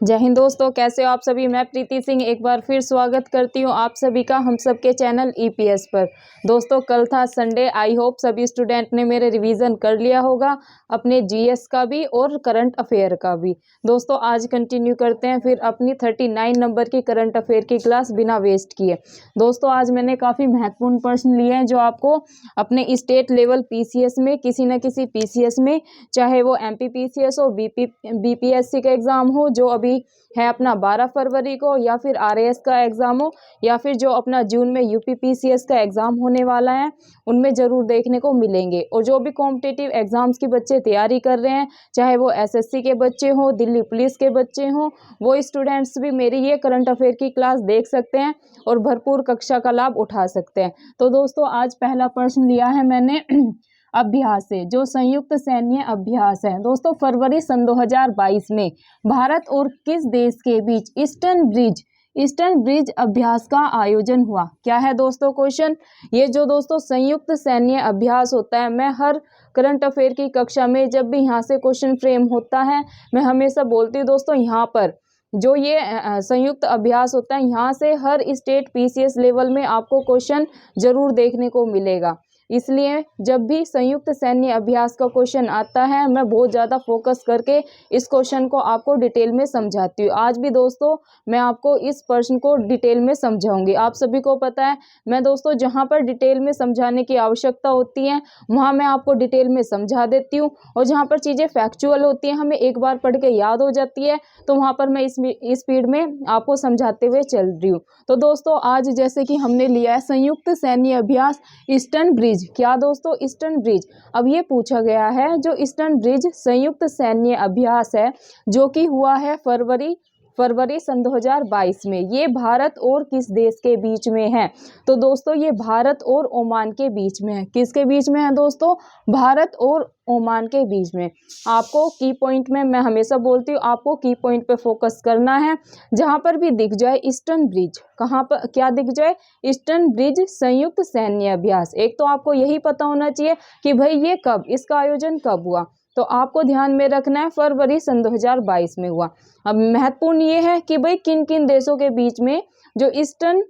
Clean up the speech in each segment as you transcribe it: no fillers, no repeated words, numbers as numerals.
जय हिंद दोस्तों, कैसे हो आप सभी। मैं प्रीति सिंह एक बार फिर स्वागत करती हूँ आप सभी का हम सबके चैनल ईपीएस पर। दोस्तों कल था संडे, आई होप सभी स्टूडेंट ने मेरे रिवीजन कर लिया होगा अपने जीएस का भी और करंट अफेयर का भी। दोस्तों आज कंटिन्यू करते हैं फिर अपनी 39 नंबर की करंट अफेयर की क्लास बिना वेस्ट किए। दोस्तों आज मैंने काफ़ी महत्वपूर्ण प्रश्न लिए हैं जो आपको अपने स्टेट लेवल पीसीएस में किसी न किसी पीसीएस में, चाहे वो एमपीपीसीएस हो, बीपीएससी का एग्ज़ाम हो जो अभी है अपना 12 फरवरी को, या फिर आरएएस का एग्ज़ाम हो, या फिर जो अपना जून में यूपीपीसीएस का एग्ज़ाम होने वाला है, उनमें ज़रूर देखने को मिलेंगे। और जो भी कॉम्पिटिटिव एग्ज़ाम्स की बच्चे तैयारी कर रहे हैं, चाहे वो एसएससी के बच्चे हों, दिल्ली पुलिस के बच्चे हों, वो स्टूडेंट्स भी मेरी ये करंट अफेयर की क्लास देख सकते हैं और भरपूर कक्षा का लाभ उठा सकते हैं। तो दोस्तों आज पहला प्रश्न लिया है मैंने अभ्यास से, जो संयुक्त सैन्य अभ्यास है। दोस्तों फरवरी सन 2022 में भारत और किस देश के बीच ईस्टर्न ब्रिज अभ्यास का आयोजन हुआ। क्या है दोस्तों क्वेश्चन। ये जो दोस्तों संयुक्त सैन्य अभ्यास होता है, मैं हर करंट अफेयर की कक्षा में जब भी यहाँ से क्वेश्चन फ्रेम होता है मैं हमेशा बोलती हूँ दोस्तों, यहाँ पर जो ये संयुक्त अभ्यास होता है यहाँ से हर स्टेट पीसीएस लेवल में आपको क्वेश्चन जरूर देखने को मिलेगा। इसलिए जब भी संयुक्त सैन्य अभ्यास का क्वेश्चन आता है मैं बहुत ज़्यादा फोकस करके इस क्वेश्चन को आपको डिटेल में समझाती हूँ। आज भी दोस्तों मैं आपको इस प्रश्न को डिटेल में समझाऊंगी। आप सभी को पता है मैं दोस्तों जहाँ पर डिटेल में समझाने की आवश्यकता होती है वहाँ मैं आपको डिटेल में समझा देती हूँ, और जहाँ पर चीज़ें फैक्चुअल होती हैं, हमें एक बार पढ़ के याद हो जाती है, तो वहाँ पर मैं इस स्पीड में आपको समझाते हुए चल रही हूँ। तो दोस्तों आज जैसे कि हमने लिया है संयुक्त सैन्य अभ्यास ईस्टर्न ब्रिज। क्या दोस्तों ईस्टर्न ब्रिज। अब ये पूछा गया है जो ईस्टर्न ब्रिज संयुक्त सैन्य अभ्यास है जो कि हुआ है फरवरी सन 2022 में, ये भारत और किस देश के बीच में है। तो दोस्तों ये भारत और ओमान के बीच में है। किसके बीच में है दोस्तों, भारत और ओमान के बीच में। आपको की पॉइंट में मैं हमेशा बोलती हूँ आपको की पॉइंट पे फोकस करना है। जहां पर भी दिख जाए ईस्टर्न ब्रिज, कहाँ पर क्या दिख जाए, ईस्टर्न ब्रिज संयुक्त सैन्य अभ्यास, एक तो आपको यही पता होना चाहिए कि भाई ये कब, इसका आयोजन कब हुआ। तो आपको ध्यान में रखना है फरवरी सन 2022 में हुआ। अब महत्वपूर्ण ये है कि भाई किन किन देशों के बीच में जो ईस्टर्न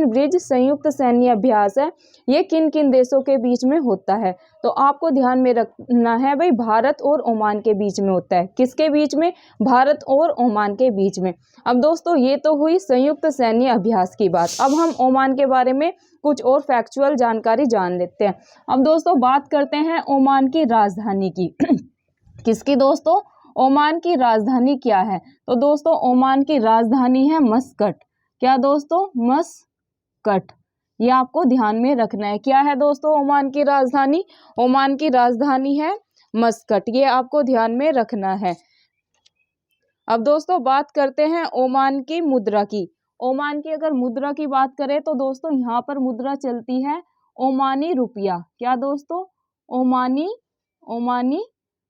ब्रिज संयुक्त सैन्य अभ्यास है, ये किन किन देशों के बीच में होता है। तो आपको ध्यान में रखना है भाई भारत और ओमान के बीच में होता है। किसके बीच में, भारत और ओमान के बीच में। अब दोस्तों ये तो हुई संयुक्त सैन्य अभ्यास की बात। अब हम ओमान के बारे में कुछ और फैक्चुअल जानकारी जान लेते हैं। अब दोस्तों बात करते हैं ओमान की राजधानी की किसकी दोस्तों, ओमान की राजधानी क्या है। तो दोस्तों ओमान की राजधानी है मस्कट। क्या दोस्तों, मस्कट। ये आपको ध्यान में रखना है। क्या है दोस्तों ओमान की राजधानी, ओमान की राजधानी है मस्कट, ये आपको ध्यान में रखना है। अब दोस्तों बात करते हैं ओमान की मुद्रा की। ओमान की अगर मुद्रा की बात करें तो दोस्तों यहाँ पर मुद्रा चलती है ओमानी रुपया। क्या दोस्तों, ओमानी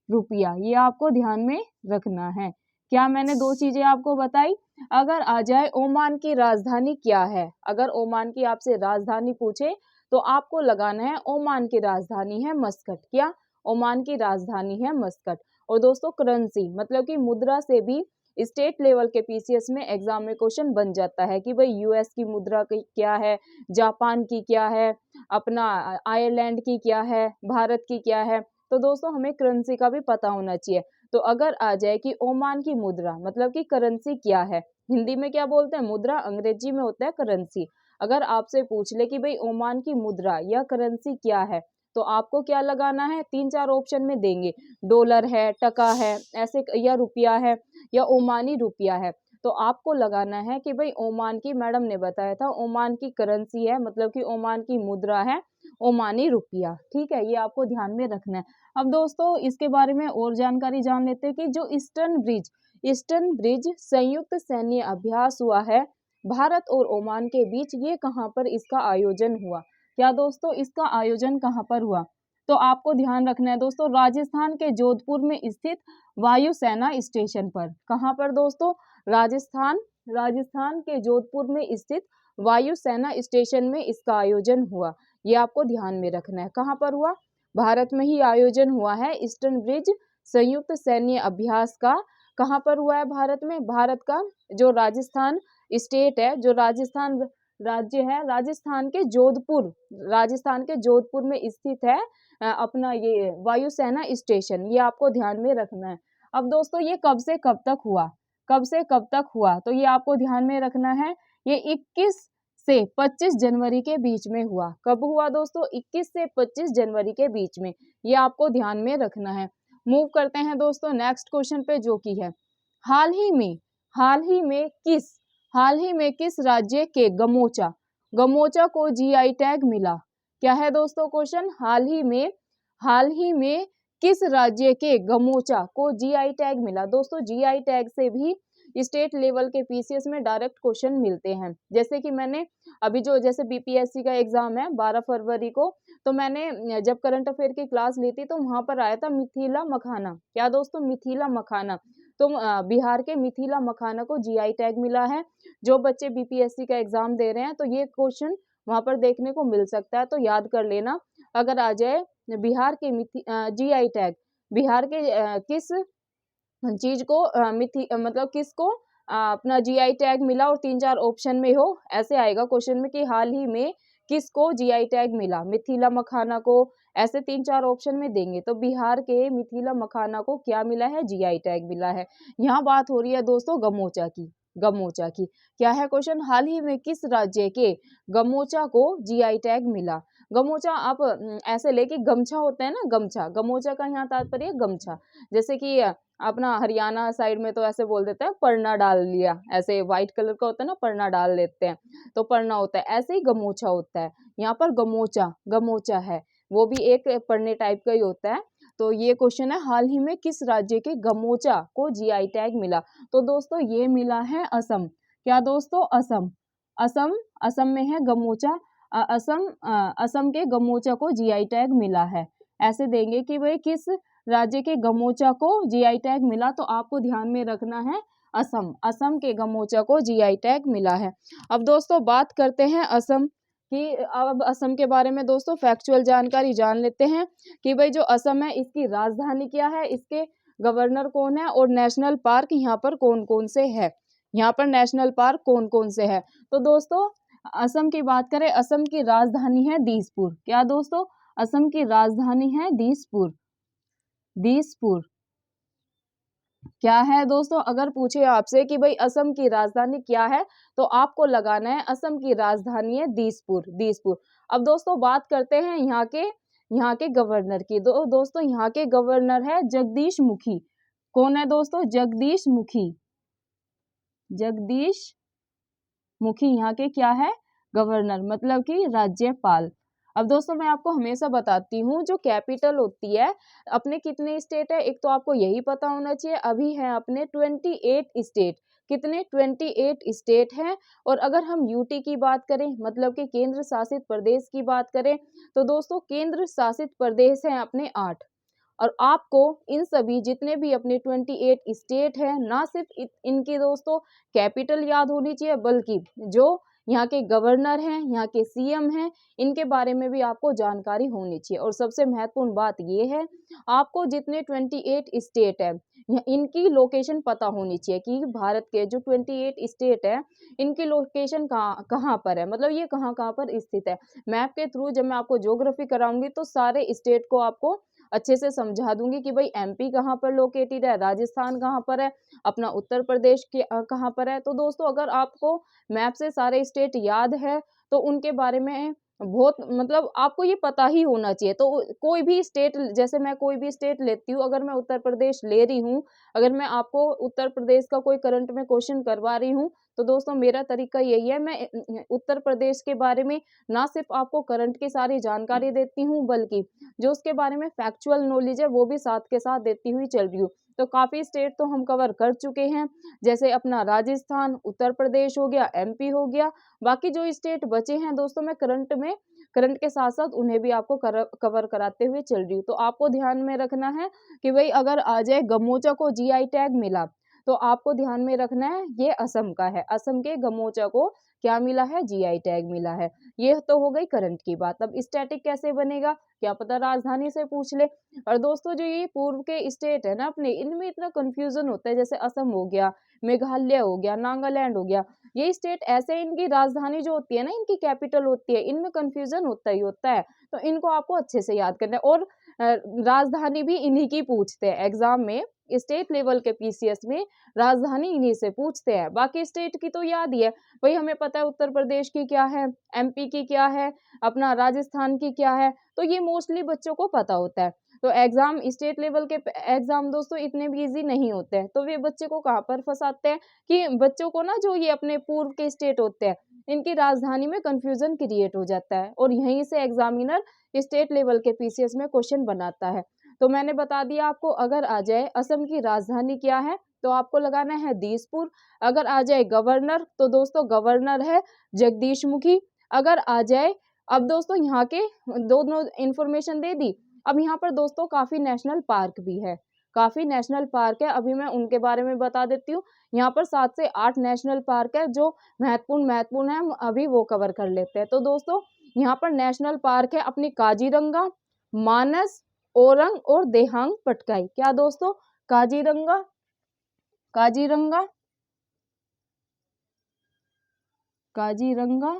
रुपया, ये आपको ध्यान में रखना है। क्या मैंने दो चीजें आपको बताई। अगर आ जाए ओमान की राजधानी क्या है, अगर ओमान की आपसे राजधानी पूछे तो आपको लगाना है ओमान की राजधानी है मस्कट। क्या, ओमान की राजधानी है मस्कट। और दोस्तों करेंसी मतलब कि मुद्रा से भी स्टेट लेवल के पीसीएस में एग्जाम में क्वेश्चन बन जाता है कि भाई यूएस की मुद्रा क्या है, जापान की क्या है, अपना आयरलैंड की क्या है, भारत की क्या है। तो दोस्तों हमें करेंसी का भी पता होना चाहिए। तो अगर आ जाए कि ओमान की मुद्रा मतलब कि करेंसी क्या है, हिंदी में क्या बोलते हैं मुद्रा, अंग्रेजी में होता है करेंसी। अगर आपसे पूछ ले कि भाई ओमान की मुद्रा या करेंसी क्या है, तो आपको क्या लगाना है, तीन चार ऑप्शन में देंगे, डॉलर है, टका है, ऐसे, या रुपया है, या ओमानी रुपया है। तो आपको लगाना है कि भाई ओमान की, मैडम ने बताया था ओमान की करेंसी है मतलब कि ओमान की मुद्रा है ओमानी रुपया। ठीक है, ये आपको ध्यान में रखना है। अब दोस्तों इसके बारे में और जानकारी जान लेते हैं कि जो ईस्टर्न ब्रिज संयुक्त सैन्य अभ्यास हुआ है भारत और ओमान के बीच, ये कहाँ पर इसका आयोजन हुआ। क्या दोस्तों, इसका आयोजन कहाँ पर हुआ। तो आपको ध्यान रखना है दोस्तों राजस्थान के जोधपुर में स्थित वायुसेना स्टेशन पर। कहाँ पर दोस्तों, राजस्थान के जोधपुर में स्थित वायुसेना स्टेशन में इसका आयोजन हुआ। ये आपको ध्यान में रखना है। कहाँ पर हुआ, भारत में ही आयोजन हुआ है ईस्टर्न ब्रिज संयुक्त सैन्य अभ्यास का कहाँ पर हुआ है भारत में? भारत का जो राजस्थान स्टेट है, जो राजस्थान राज्य है, राजस्थान के जोधपुर में स्थित है अपना ये वायुसेना स्टेशन। ये आपको ध्यान में रखना है। अब दोस्तों ये कब से कब तक हुआ? कब से कब तक हुआ? तो ये आपको ध्यान में रखना है। ये 21 से 25 जनवरी के बीच में हुआ। कब हुआ दोस्तों? 21 से 25 जनवरी के बीच में। ये आपको ध्यान में रखना है। मूव करते हैं दोस्तों नेक्स्ट क्वेश्चन पे, जो कि है हाल ही में किस राज्य के गमोचा को जीआई टैग मिला? क्या है दोस्तों क्वेश्चन? हाल ही में किस राज्य के गमोचा को जीआई टैग मिला? दोस्तों जीआई टैग से भी स्टेट लेवल के पीसीएस में डायरेक्ट क्वेश्चन मिलते हैं। जैसे कि मैंने अभी जैसे बीपीएससी का एग्जाम है 12 फरवरी को, तो मैंने जब करंट अफेयर की क्लास ली थी तो वहां पर आया था मिथिला मखाना। क्या दोस्तों? मिथिला मखाना। तो बिहार के मिथिला मखाना को जीआई टैग मिला है। जो बच्चे बीपीएससी का एग्जाम दे रहे हैं तो ये क्वेश्चन वहां पर देखने को मिल सकता है, तो याद कर लेना। अगर आ जाए बिहार के जीआई टैग, बिहार के किस चीज को मतलब किसको अपना जीआई टैग मिला और 3-4 ऑप्शन में हो, ऐसे आएगा क्वेश्चन में कि हाल ही में किसको जीआई टैग मिला? मिथिला मखाना को, ऐसे 3-4 ऑप्शन में देंगे। तो बिहार के मिथिला मखाना को क्या मिला है? जीआई टैग मिला है। यहाँ बात हो रही है दोस्तों गमोचा की। क्या है क्वेश्चन? हाल ही में किस राज्य के गमोचा को जीआई टैग मिला? गमोचा आप ऐसे लेके, गमछा होता है ना, गमछा, गमोचा का यहाँ तात्पर्य गमछा। जैसे कि अपना हरियाणा साइड में तो ऐसे बोल देते हैं परना डाल लिया, ऐसे व्हाइट कलर का होता है ना, परना डाल लेते हैं, तो परना होता है। ऐसे ही गमोचा होता है। यहाँ पर गमोचा है, वो भी एक परने टाइप का ही होता है। तो ये क्वेश्चन है हाल ही में किस राज्य के गमोचा को जीआई टैग मिला? तो दोस्तों ये मिला है असम। क्या दोस्तों? असम में है गमोचा। असम के गमोचा को जीआई टैग मिला है। ऐसे देंगे कि भाई किस राज्य के गमोचा को जीआई टैग मिला, तो आपको ध्यान में रखना है असम के गमोचा को जीआई टैग मिला है। अब दोस्तों बात करते हैं असम की। अब असम के बारे में दोस्तों फैक्चुअल जानकारी जान लेते हैं कि भाई जो असम है इसकी राजधानी क्या है, इसके गवर्नर कौन है और नेशनल पार्क यहाँ पर कौन कौन से है। यहाँ पर नेशनल पार्क कौन कौन से है? तो दोस्तों असम की बात करें, असम की राजधानी है दिसपुर। क्या दोस्तों? असम की राजधानी है दिसपुर। क्या है दोस्तों? अगर पूछे आपसे कि भाई असम की राजधानी क्या है, तो आपको लगाना है असम की राजधानी है दिसपुर। अब दोस्तों बात करते हैं यहाँ के गवर्नर की। दोस्तों यहाँ के गवर्नर है जगदीश मुखी। कौन है दोस्तों? जगदीश मुखी यहाँ के क्या है? गवर्नर, मतलब कि राज्यपाल। अब दोस्तों मैं आपको हमेशा बताती हूँ जो कैपिटल होती है, अपने कितने स्टेट है, एक तो आपको यही पता होना चाहिए। अभी है अपने 28 स्टेट। कितने? 28 स्टेट हैं। और अगर हम यूटी की बात करें, मतलब कि केंद्र शासित प्रदेश की बात करें, तो दोस्तों केंद्र शासित प्रदेश हैं अपने 8। और आपको इन सभी जितने भी अपने 28 स्टेट हैं, ना सिर्फ इनकी दोस्तों कैपिटल याद होनी चाहिए, बल्कि जो यहाँ के गवर्नर हैं, यहाँ के सीएम हैं, इनके बारे में भी आपको जानकारी होनी चाहिए। और सबसे महत्वपूर्ण बात ये है, आपको जितने 28 स्टेट है इनकी लोकेशन पता होनी चाहिए कि भारत के जो 28 स्टेट है इनकी लोकेशन कहाँ पर है, मतलब ये कहाँ कहाँ पर स्थित है। मैप के थ्रू जब मैं आपको ज्योग्राफी कराऊंगी तो सारे स्टेट को आपको अच्छे से समझा दूंगी कि भाई एमपी कहाँ पर लोकेटेड है, राजस्थान कहाँ पर है, अपना उत्तर प्रदेश के कहाँ पर है। तो दोस्तों अगर आपको मैप से सारे स्टेट याद है तो उनके बारे में बहुत, मतलब आपको ये पता ही होना चाहिए। तो कोई भी स्टेट, जैसे मैं कोई भी स्टेट लेती हूँ, अगर मैं उत्तर प्रदेश ले रही हूँ, अगर मैं आपको उत्तर प्रदेश का कोई करंट में क्वेश्चन करवा रही हूँ, तो दोस्तों मेरा तरीका यही है, मैं उत्तर प्रदेश के बारे में ना सिर्फ आपको करंट की सारी जानकारी देती हूँ, बल्कि जो उसके बारे में फैक्चुअल नॉलेज है वो भी साथ के साथ देती हुई चल रही हूँ। तो काफी स्टेट तो हम कवर कर चुके हैं, जैसे अपना राजस्थान, उत्तर प्रदेश हो गया, एमपी हो गया। बाकी जो स्टेट बचे हैं दोस्तों मैं करंट के साथ साथ उन्हें भी आपको कवर कराते हुए चल रही हूँ। तो आपको ध्यान में रखना है कि भाई अगर आ जाए गमोचा को जीआई टैग मिला, तो आपको ध्यान में रखना है ये असम का है। असम के गमोचा को क्या मिला है, जीआई टैग मिला है। ये तो हो गई करंट की बात। अब स्टैटिक कैसे बनेगा, क्या पता राजधानी से पूछ ले। और दोस्तों जो ये पूर्व के स्टेट है ना अपने, इनमें इतना कंफ्यूजन होता है, जैसे असम हो गया, मेघालय हो गया, नागालैंड हो गया, ये स्टेट ऐसे इनकी राजधानी जो होती है ना, इनकी कैपिटल होती है, इनमें कंफ्यूजन होता ही होता है। तो इनको आपको अच्छे से याद करना है। और राजधानी भी इन्हीं की पूछते हैं एग्जाम में, स्टेट लेवल के पीसीएस में राजधानी इन्हीं से पूछते हैं। बाकी स्टेट की तो याद ही है भाई, हमें पता है उत्तर प्रदेश की क्या है, एमपी की क्या है, अपना राजस्थान की क्या है, तो ये मोस्टली बच्चों को पता होता है। तो एग्जाम स्टेट लेवल के एग्जाम दोस्तों इतने भी इजी नहीं होते हैं। तो वे बच्चे को कहाँ पर फंसाते हैं कि बच्चों को ना, जो ये अपने पूर्व के स्टेट होते हैं, इनकी राजधानी में कंफ्यूजन क्रिएट हो जाता है, और यहीं से एग्जामिनर स्टेट लेवल के पीसीएस में क्वेश्चन बनाता है। तो मैंने बता दिया आपको, अगर आ जाए असम की राजधानी क्या है, तो आपको लगाना है दिसपुर। अगर आ जाए गवर्नर, तो दोस्तों गवर्नर है जगदीश मुखी। अगर आ जाए, अब दोस्तों यहाँ के दोनों इंफॉर्मेशन दे दी। अब यहाँ पर दोस्तों काफी नेशनल पार्क भी है, काफी नेशनल पार्क है, अभी मैं उनके बारे में बता देती हूँ। यहाँ पर 7 से 8 नेशनल पार्क है जो महत्वपूर्ण है, हम अभी वो कवर कर लेते हैं। तो दोस्तों यहाँ पर नेशनल पार्क है अपनी काजीरंगा, मानस, ओरंग और देहांग पटकाई। क्या दोस्तों, काजीरंगा, काजीरंगा, काजीरंगा,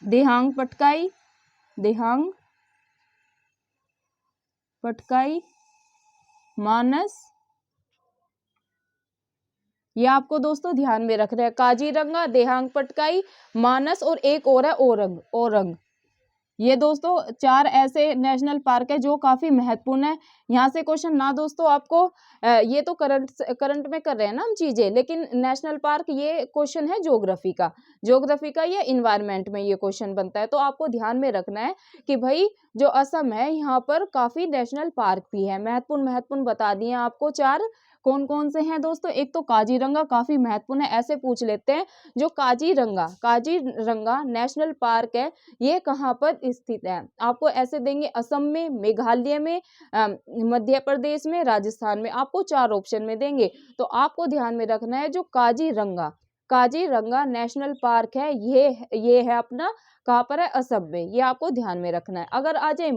देहांग पटकाई, देहांग पटकाई, मानस, ये आपको दोस्तों ध्यान में रखना है। काजीरंगा, देहांग पटकाई, मानस और एक और है ओरंग, ओरंग। ये दोस्तों 4 ऐसे नेशनल पार्क है जो काफी महत्वपूर्ण है। यहाँ से क्वेश्चन ना दोस्तों आपको, ये तो करंट में कर रहे हैं ना हम चीजें, लेकिन नेशनल पार्क ये क्वेश्चन है ज्योग्राफी का, ज्योग्राफी का या इन्वायरमेंट में ये क्वेश्चन बनता है। तो आपको ध्यान में रखना है कि भाई जो असम है यहाँ पर काफी नेशनल पार्क भी है, महत्वपूर्ण बता दिए आपको 4। कौन कौन से हैं दोस्तों, एक तो काजीरंगा काफी महत्वपूर्ण है, ऐसे पूछ लेते हैं। जो काजीरंगा नेशनल पार्क है, ये कहाँ पर स्थित है, आपको ऐसे देंगे असम में, मेघालय में, मध्य प्रदेश में, राजस्थान में, आपको 4 ऑप्शन में देंगे। तो आपको ध्यान में रखना है जो काजीरंगा नेशनल पार्क है, ये है अपना कहाँ पर है, असम में, ये आपको ध्यान में रखना है। अगर आ जाए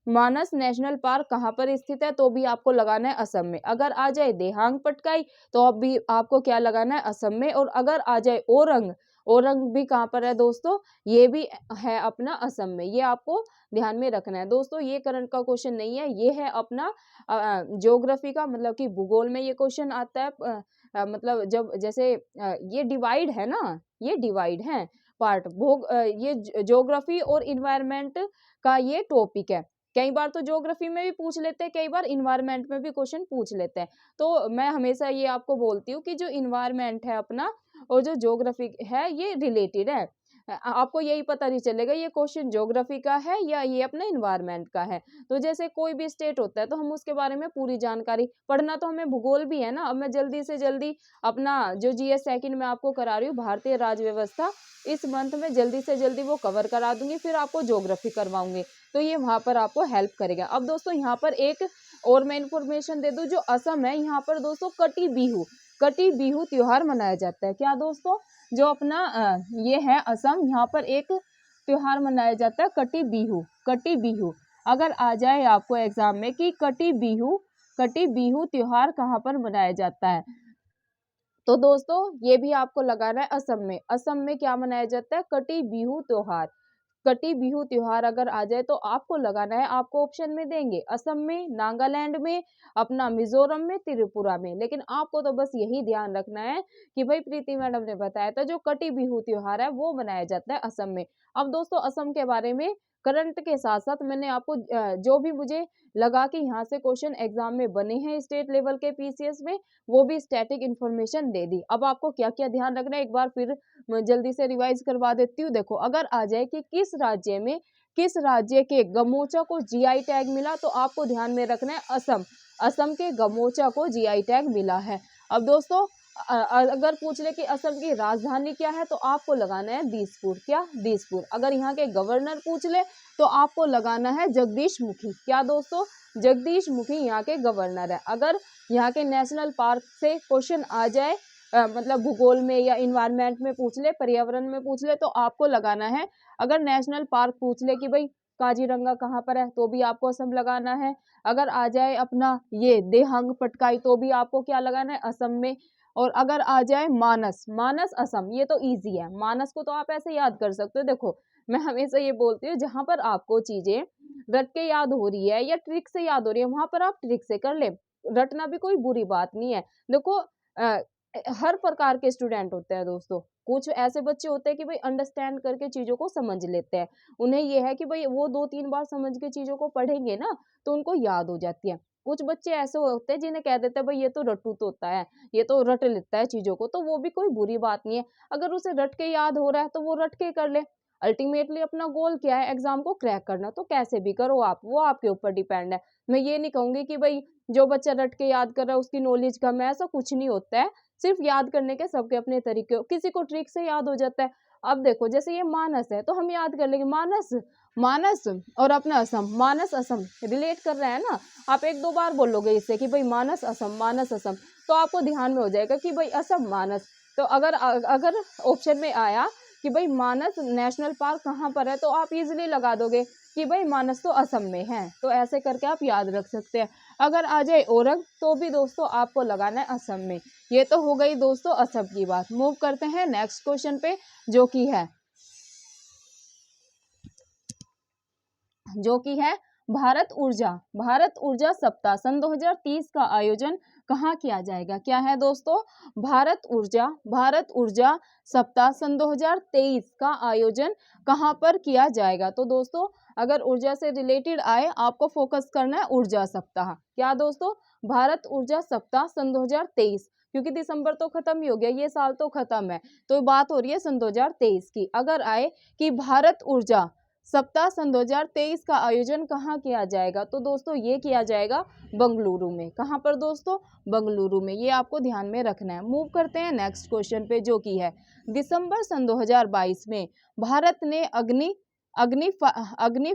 मानस नेशनल पार्क कहाँ पर स्थित है, तो भी आपको लगाना है असम में। अगर आ जाए देहांग पटकाई, तो अब भी आपको क्या लगाना है, असम में। और अगर आ जाए ओरंग भी कहाँ पर है दोस्तों, ये भी है अपना असम में, ये आपको ध्यान में रखना है। दोस्तों ये करंट का क्वेश्चन नहीं है, ये है अपना ज्योग्राफी का, मतलब कि भूगोल में ये क्वेश्चन आता है। मतलब जब जैसे ये डिवाइड है ना, ये डिवाइड है पार्ट, ये ज्योग्राफी और इन्वायरमेंट का ये टॉपिक है। कई बार तो ज्योग्राफी में भी पूछ लेते हैं, कई बार इन्वायरमेंट में भी क्वेश्चन पूछ लेते हैं। तो मैं हमेशा ये आपको बोलती हूँ कि जो इन्वायरमेंट है अपना और जो ज्योग्राफी है ये रिलेटेड है। आपको यही पता नहीं चलेगा ये क्वेश्चन ज्योग्राफी का है या ये अपने इन्वायरमेंट का है। तो जैसे कोई भी स्टेट होता है तो हम उसके बारे में पूरी जानकारी पढ़ना, तो हमें भूगोल भी है ना। अब मैं जल्दी से जल्दी अपना जो जीएस सेकंड में आपको करा रही हूँ, भारतीय राज्य व्यवस्था, इस मंथ में जल्दी से जल्दी वो कवर करा दूंगी, फिर आपको ज्योग्राफी करवाऊंगी, तो ये वहां पर आपको हेल्प करेगा। अब दोस्तों यहाँ पर एक और मैं इन्फॉर्मेशन दे दूं, जो असम है यहाँ पर दोस्तों कटी बिहू त्योहार मनाया जाता है। क्या दोस्तों, जो अपना ये है असम, यहाँ पर एक त्योहार मनाया जाता है कटी बिहू। अगर आ जाए आपको एग्जाम में कि कटी बिहू त्योहार कहाँ पर मनाया जाता है, तो दोस्तों ये भी आपको लगाना है असम में क्या मनाया जाता है, कटी बिहू त्योहार। कटी बिहू त्योहार अगर आ जाए तो आपको लगाना है, आपको ऑप्शन में देंगे असम में, नागालैंड में, अपना मिजोरम में, त्रिपुरा में। लेकिन आपको तो बस यही ध्यान रखना है कि भाई प्रीति मैडम ने बताया था जो कटी बिहू त्योहार है वो मनाया जाता है असम में। अब दोस्तों असम के बारे में करंट के साथ साथ मैंने आपको जो भी मुझे लगा कि यहाँ से क्वेश्चन एग्जाम में बने हैं स्टेट लेवल के पीसीएस में, वो भी स्टैटिक इन्फॉर्मेशन दे दी। अब आपको क्या क्या ध्यान रखना है एक बार फिर मैं जल्दी से रिवाइज करवा देती हूँ। देखो अगर आ जाए कि किस राज्य के गमोचा को जीआई टैग मिला, तो आपको ध्यान में रखना है असम के गमोचा को जीआई टैग मिला है। अब दोस्तों अगर पूछ ले कि असम की राजधानी क्या है, तो आपको लगाना है दिसपुर। क्या, दिसपुर। अगर यहाँ के गवर्नर पूछ ले तो आपको लगाना है जगदीश मुखी। क्या दोस्तों, जगदीश मुखी यहाँ के गवर्नर है। अगर यहाँ के नेशनल पार्क से क्वेश्चन आ जाए मतलब भूगोल में या इन्वायरमेंट में पूछ ले, पर्यावरण में पूछ ले, तो आपको लगाना है। अगर नेशनल पार्क पूछ ले कि भाई काजीरंगा कहाँ पर है, तो भी आपको असम लगाना है। अगर आ जाए अपना ये देहांग पटकाई, तो भी आपको क्या लगाना है, असम में। और अगर आ जाए मानस, मानस असम, ये तो इजी है, मानस को तो आप ऐसे याद कर सकते हो। देखो मैं हमेशा ये बोलती हूँ, जहां पर आपको चीजें रट के याद हो रही है या ट्रिक से याद हो रही है, वहां पर आप ट्रिक से कर ले। रटना भी कोई बुरी बात नहीं है। देखो हर प्रकार के स्टूडेंट होते हैं दोस्तों। कुछ ऐसे बच्चे होते हैं कि भाई अंडरस्टैंड करके चीजों को समझ लेते हैं, उन्हें ये है कि भाई वो 2-3 बार समझ के चीजों को पढ़ेंगे ना तो उनको याद हो जाती है। कुछ बच्चे ऐसे होते हैं जिन्हें कह देते हैं भाई ये तो रट्टू तोता है, ये तो रट लेता है चीजों को, तो वो भी कोई बुरी बात नहीं है। अगर उसे रट के याद हो रहा है तो वो रट के कर ले। अल्टीमेटली अपना गोल क्या है, एग्जाम को क्रैक करना, तो कैसे भी करो आप, वो आपके ऊपर डिपेंड है। मैं ये नहीं कहूंगी कि भाई जो बच्चा रट के याद कर रहा है उसकी नॉलेज कम है, ऐसा कुछ नहीं होता है। सिर्फ याद करने के सबके अपने तरीके, किसी को ट्रिक से याद हो जाता है। अब देखो जैसे ये मानस है तो हम याद कर लेंगे मानस, मानस और अपना असम, मानस असम रिलेट कर रहे हैं ना। आप 1-2 बार बोलोगे इससे कि भाई मानस असम, मानस असम, तो आपको ध्यान में हो जाएगा कि भाई असम मानस। तो अगर अगर ऑप्शन में आया कि भाई मानस नेशनल पार्क कहाँ पर है, तो आप इजिली लगा दोगे कि भाई मानस तो असम में है। तो ऐसे करके आप याद रख सकते हैं। अगर आ जाए औरंग, तो भी दोस्तों आपको लगाना है असम में। ये तो हो गई दोस्तों असम की बात। मूव करते हैं नेक्स्ट क्वेश्चन पे, जो कि है भारत ऊर्जा, भारत ऊर्जा सप्ताह सन 2030 का आयोजन कहाँ किया जाएगा। क्या है दोस्तों, भारत ऊर्जा सप्ताह सन 2023 का आयोजन कहाँ पर किया जाएगा। तो दोस्तों अगर ऊर्जा से रिलेटेड आए, आपको फोकस करना है ऊर्जा सप्ताह। क्या दोस्तों, भारत ऊर्जा सप्ताह सन 2023, क्योंकि दिसंबर तो खत्म ही हो गया, ये साल तो खत्म है, तो बात हो रही है सन 2023 की। अगर आए कि भारत ऊर्जा सप्ताह सन 2023 का आयोजन कहाँ किया जाएगा, तो दोस्तों ये किया जाएगा बंगलुरु में। कहाँ पर दोस्तों, बंगलुरु में, ये आपको ध्यान में रखना है। मूव करते हैं नेक्स्ट क्वेश्चन पे, जो कि है दिसंबर सन 2022 में भारत ने अग्नि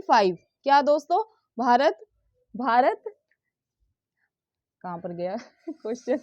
5, क्या दोस्तों, भारत कहाँ पर गया क्वेश्चन,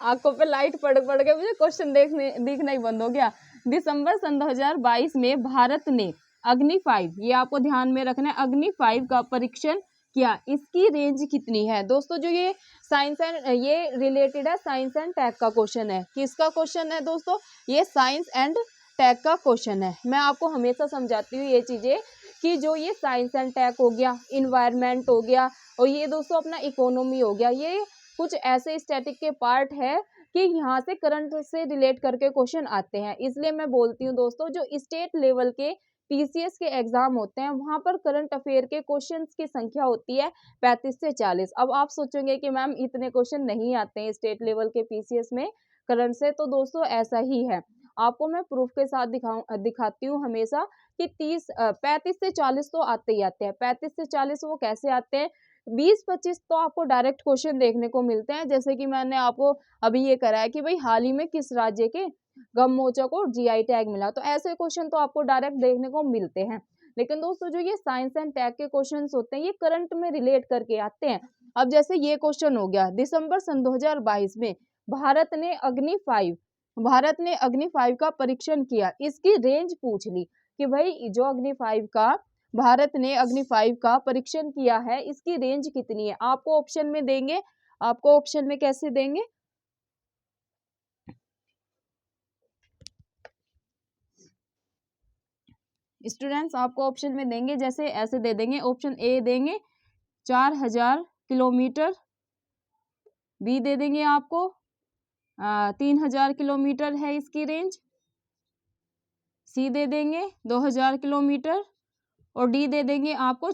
आंखों पे लाइट पड़ के मुझे क्वेश्चन दिखना ही बंद हो गया। दिसंबर सन 2022 में भारत ने अग्नि 5, ये आपको ध्यान में रखना है, अग्नि 5 का परीक्षण किया। इसकी रेंज कितनी है दोस्तों। जो ये साइंस एंड ये रिलेटेड है साइंस एंड टेक का क्वेश्चन है। किसका क्वेश्चन है दोस्तों, ये साइंस एंड टेक का क्वेश्चन है। मैं आपको हमेशा समझाती हूँ ये चीजें कि जो ये साइंस एंड टेक हो गया, इन्वायरमेंट हो गया, और ये दोस्तों अपना इकोनॉमी हो गया, ये कुछ ऐसे स्टैटिक के पार्ट है कि यहाँ से करंट से रिलेट करके क्वेश्चन आते हैं। इसलिए मैं बोलती हूँ दोस्तों, जो स्टेट लेवल के पीसीएस के एग्जाम होते हैं वहां पर करंट अफेयर के क्वेश्चंस की संख्या होती है 35 से 40। अब आप सोचेंगे कि मैम इतने क्वेश्चन नहीं आते हैं स्टेट लेवल के पीसीएस में करंट से, तो दोस्तों ऐसा ही है। आपको मैं प्रूफ के साथ दिखाती हूँ हमेशा कि 35 से 40 तो आते ही आते हैं। 35 से 40 वो कैसे आते हैं, 20-25 तो आपको डायरेक्ट क्वेश्चन देखने को मिलते हैं। जैसे कि मैंने आपको अभी ये करा है कि भाई हाल ही में किस राज्य के गममोचा को जीआई टैग मिला, तो ऐसे क्वेश्चन तो आपको डायरेक्ट देखने को मिलते हैं। लेकिन दोस्तों जो ये साइंस एंड टैग के क्वेश्चंस होते हैं, ये करंट में रिलेट करके आते हैं। अब जैसे ये क्वेश्चन हो गया, दिसंबर सन 2022 में भारत ने अग्नि 5 का परीक्षण किया, इसकी रेंज पूछ ली कि भाई जो भारत ने अग्नि 5 का परीक्षण किया है, इसकी रेंज कितनी है। आपको ऑप्शन में देंगे, आपको ऑप्शन में कैसे देंगे, स्टूडेंट्स आपको ऑप्शन में देंगे, जैसे ऐसे दे देंगे। ऑप्शन ए देंगे 4000 किलोमीटर, बी दे देंगे आपको 3000 किलोमीटर है इसकी रेंज, सी दे देंगे 2000 किलोमीटर, और डी दे देंगे आपको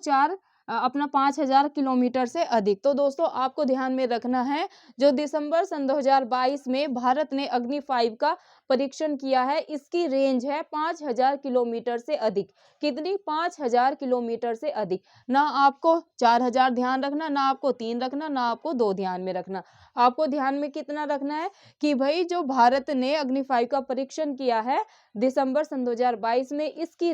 5000 किलोमीटर से अधिक। तो दोस्तों आपको ध्यान में रखना है, जो दिसंबर सन 2022 में भारत ने अग्नि 5 का परीक्षण किया है, इसकी रेंज है 5000 किलोमीटर से अधिक। कितनी, 5000 किलोमीटर से अधिक। ना आपको 4000 ध्यान रखना, ना आपको 3 रखना, ना आपको 2 ध्यान में रखना। आपको ध्यान में कितना रखना है कि भाई जो भारत ने अग्नि 5 का परीक्षण किया है दिसंबर सन 2022 में, इसकी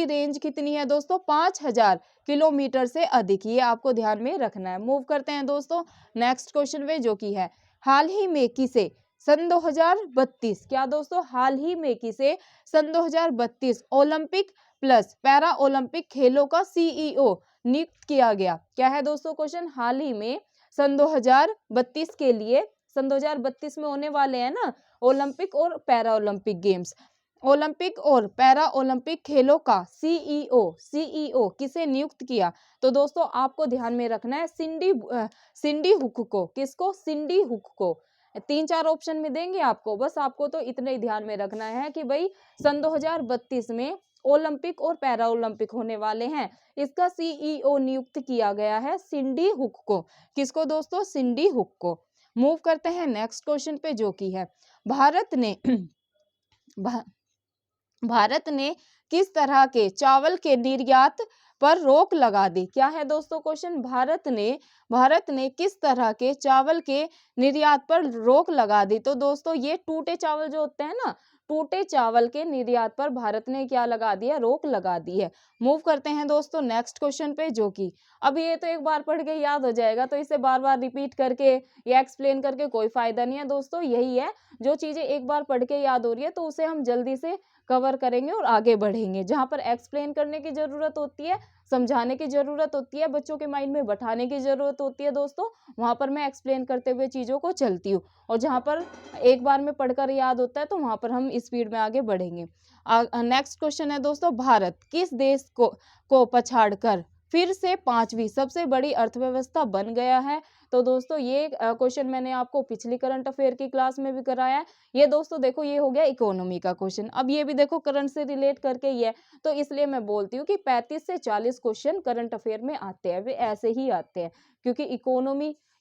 रेंज कितनी है दोस्तों, 5000 किलोमीटर से अधिक। ये आपको ध्यान में रखना है। मूव करते हैं दोस्तों नेक्स्ट क्वेश्चन में, जो कि है हाल ही में किसे सन 2032, क्या दोस्तों, हाल ही में किसे सन 2032 ओलंपिक प्लस पैरा ओलंपिक खेलों का सीईओ नियुक्त किया गया? क्या है दोस्तों क्वेश्चन, हाल ही में सन 2032 के लिए, सन 2032 में होने वाले हैं ना ओलंपिक और पैरा ओलंपिक गेम्स, ओलंपिक और पैरा ओलंपिक खेलों का सीईओ किसे नियुक्त किया? तो दोस्तों आपको ध्यान में रखना है सिंडी हुक को। किसको? सिंडी हुक को। 3-4 ऑप्शन में देंगे आपको, बस आपको तो इतना ही ध्यान में रखना है कि भाई सन 2032 में ओलंपिक और पैरा ओलंपिक होने वाले हैं, इसका सीईओ नियुक्त किया गया है सिंडी हुक को। किसको दोस्तों? सिंडी हुक को। मूव करते हैं नेक्स्ट क्वेश्चन पे, जो कि है भारत ने किस तरह के चावल के निर्यात पर रोक लगा दी? क्या है दोस्तों क्वेश्चन, भारत ने किस तरह के चावल के निर्यात पर रोक लगा दी? तो दोस्तों ये टूटे चावल जो होते हैं ना, टूटे चावल के निर्यात पर भारत ने क्या लगा दिया? रोक लगा दी है। मूव करते हैं दोस्तों नेक्स्ट क्वेश्चन पे, जो कि अब ये तो एक बार पढ़ के याद हो जाएगा, तो इसे बार बार रिपीट करके या एक्सप्लेन करके कोई फायदा नहीं है दोस्तों। यही है, जो चीजें एक बार पढ़ के याद हो रही है तो उसे हम जल्दी से कवर करेंगे और आगे बढ़ेंगे। जहां पर एक्सप्लेन करने की जरूरत होती है, समझाने की जरूरत होती है, बच्चों के माइंड में बैठाने की जरूरत होती है दोस्तों, वहां पर मैं एक्सप्लेन करते हुए चीजों को चलती हूँ। और जहां पर एक बार में पढ़कर याद होता है तो वहां पर हम स्पीड में आगे बढ़ेंगे। नेक्स्ट क्वेश्चन है दोस्तों, भारत किस देश को पछाड़कर फिर से 5वीं सबसे बड़ी अर्थव्यवस्था बन गया है? तो दोस्तों ये क्वेश्चन मैंने आपको पिछली करंट अफेयर की क्लास में भी कराया है। ये दोस्तों देखो, ये हो गया इकोनॉमी का क्वेश्चन। अब ये भी देखो करंट से रिलेट करके ही है, तो इसलिए मैं बोलती हूँ कि 35 से 40 क्वेश्चन करंट अफेयर में आते हैं, वे ऐसे ही आते हैं, क्योंकि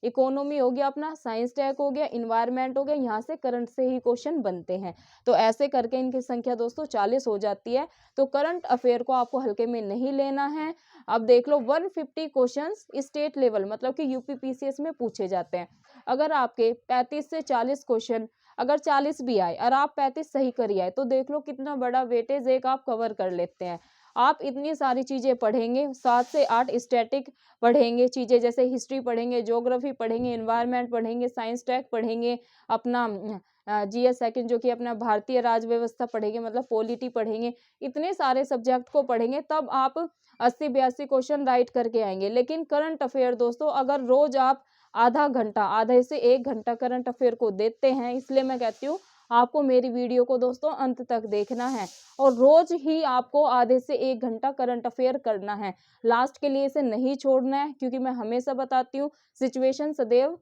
इकोनॉमी हो गया अपना, साइंस टेक हो गया, इन्वायरमेंट हो गया, यहाँ से करंट से ही क्वेश्चन बनते हैं। तो ऐसे करके इनकी संख्या दोस्तों 40 हो जाती है। तो करंट अफेयर को आपको हल्के में नहीं लेना है। अब देख लो 150 क्वेश्चंस स्टेट लेवल मतलब कि यूपी पीसीएस में पूछे जाते हैं। अगर आपके 35 से 40 क्वेश्चन, अगर 40 भी आए और आप 35 सही करिए आए, तो देख लो कितना बड़ा वेटेज एक आप कवर कर लेते हैं। आप इतनी सारी चीजें पढ़ेंगे, 7 से 8 स्टैटिक पढ़ेंगे, चीजें जैसे हिस्ट्री पढ़ेंगे, ज्योग्राफी पढ़ेंगे, एनवायरनमेंट पढ़ेंगे, साइंस टेक पढ़ेंगे, अपना जीएस सेकंड जो कि अपना भारतीय राज व्यवस्था पढ़ेंगे, मतलब पॉलिटी पढ़ेंगे। इतने सारे सब्जेक्ट को पढ़ेंगे तब आप 80-82 क्वेश्चन राइट करके आएंगे। लेकिन करंट अफेयर दोस्तों, अगर रोज आप आधे से 1 घंटा करंट अफेयर को देते हैं, इसलिए मैं कहती हूँ आपको मेरी वीडियो को दोस्तों अंत तक देखना है और रोज ही आपको आधे से 1 घंटा करंट अफेयर करना है। लास्ट के लिए इसे नहीं छोड़ना है, क्योंकि मैं हमेशा बताती हूँ सिचुएशन सदैव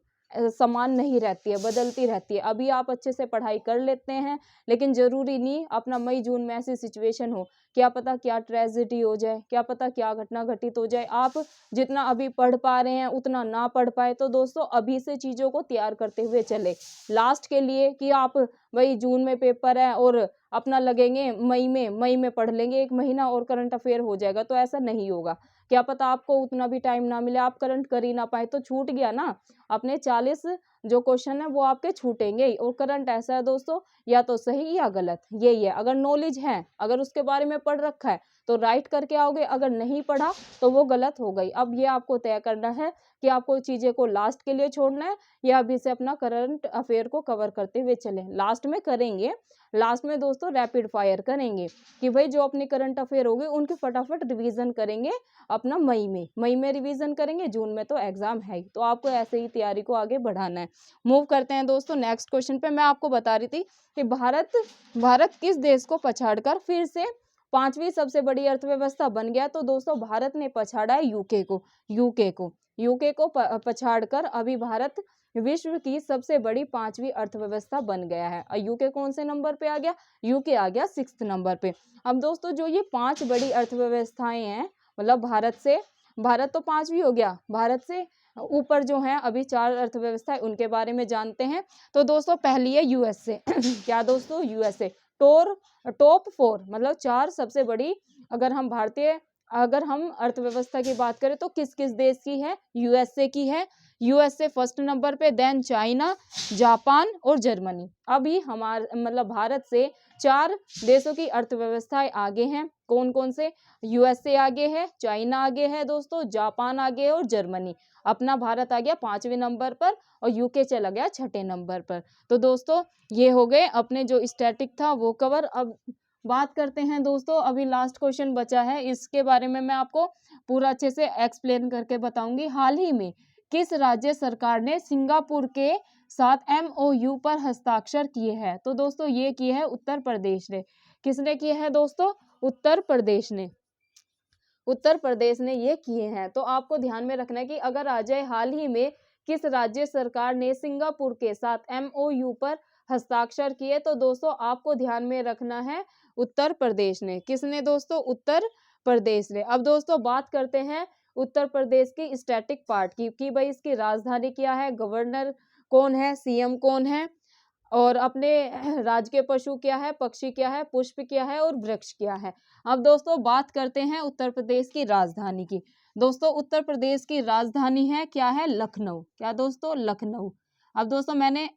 समान नहीं रहती है, बदलती रहती है। अभी आप अच्छे से पढ़ाई कर लेते हैं, लेकिन जरूरी नहीं अपना मई जून में ऐसी सिचुएशन हो, क्या पता क्या ट्रेजेडी हो जाए, क्या पता क्या घटना घटित हो जाए, आप जितना अभी पढ़ पा रहे हैं उतना ना पढ़ पाए। तो दोस्तों अभी से चीज़ों को तैयार करते हुए चले, लास्ट के लिए कि आप वही जून में पेपर है और अपना लगेंगे मई में पढ़ लेंगे 1 महीना और करंट अफेयर हो जाएगा, तो ऐसा नहीं होगा। क्या पता आपको उतना भी टाइम ना मिले, आप करंट कर ही ना पाए, तो छूट गया ना, अपने 40 जो क्वेश्चन है वो आपके छूटेंगे ही। और करंट ऐसा है दोस्तों, या तो सही या गलत, यही है। अगर नॉलेज है, अगर उसके बारे में पढ़ रखा है तो राइट करके आओगे, अगर नहीं पढ़ा तो वो गलत हो गई। अब ये आपको तय करना है कि आपको चीज़ें को लास्ट के लिए छोड़ना है या अभी से अपना करंट अफेयर को कवर करते हुए चले। लास्ट में करेंगे, लास्ट में दोस्तों रैपिड फायर करेंगे कि भाई जो अपने करंट अफेयर हो गए उनकी फटाफट रिवीजन करेंगे अपना मई में रिवीजन करेंगे, जून में तो एग्जाम है ही। तो आपको ऐसे ही तैयारी को आगे बढ़ाना है। मूव करते हैं दोस्तों नेक्स्ट क्वेश्चन पे। मैं आपको बता रही थी कि भारत किस देश को पछाड़कर फिर से 5वीं सबसे बड़ी अर्थव्यवस्था बन गया? तो दोस्तों भारत ने पछाड़ा है यूके को पछाड़कर अभी भारत विश्व की सबसे बड़ी 5वीं अर्थव्यवस्था बन गया है। और यूके कौन से नंबर पे आ गया? यूके आ गया 6th नंबर पे। अब दोस्तों जो ये 5 बड़ी अर्थव्यवस्थाएं हैं, मतलब भारत तो 5वीं हो गया, भारत से ऊपर जो है अभी 4 अर्थव्यवस्थाएं, उनके बारे में जानते हैं। तो दोस्तों पहली है यूएसए क्या दोस्तों? यूएसए टॉप 4 मतलब 4 सबसे बड़ी। अगर हम अर्थव्यवस्था की बात करें तो किस किस देश की है? यूएसए की है। यूएसए फर्स्ट नंबर पे, देन चाइना, जापान और जर्मनी। अभी हमारे मतलब भारत से 4 देशों की अर्थव्यवस्थाएं आगे हैं। कौन कौन से? यूएसए आगे है, चाइना आगे है दोस्तों, जापान आगे है और जर्मनी। अपना भारत आ गया 5वें नंबर पर और यूके चला गया 6ठे नंबर पर। तो दोस्तों ये हो गए अपने जो स्टैटिक था वो कवर। अब बात करते हैं दोस्तों, अभी लास्ट क्वेश्चन बचा है, इसके बारे में मैं आपको पूरा अच्छे से एक्सप्लेन करके बताऊंगी। हाल ही में किस राज्य सरकार ने सिंगापुर के साथ एमओयू पर हस्ताक्षर किए हैं? तो दोस्तों ये किए हैं उत्तर प्रदेश ने। किसने किए हैं दोस्तों? उत्तर प्रदेश ने। उत्तर प्रदेश ने ये किए हैं। तो आपको ध्यान में रखना है कि अगर आ जाए हाल ही में किस राज्य सरकार ने सिंगापुर के साथ एमओयू पर हस्ताक्षर किए, तो दोस्तों आपको ध्यान में रखना है उत्तर प्रदेश ने। किसने दोस्तों? उत्तर प्रदेश ने। अब दोस्तों बात करते हैं उत्तर प्रदेश की स्टैटिक पार्ट की कि भाई इसकी राजधानी क्या है, गवर्नर कौन है, सीएम कौन है, और अपने राज्य के पशु क्या है, पक्षी क्या है, पुष्प क्या है और वृक्ष क्या है। अब दोस्तों बात करते हैं उत्तर प्रदेश की राजधानी की। दोस्तों उत्तर प्रदेश की राजधानी है क्या है? लखनऊ। क्या दोस्तों? लखनऊ। अब दोस्तों मैंने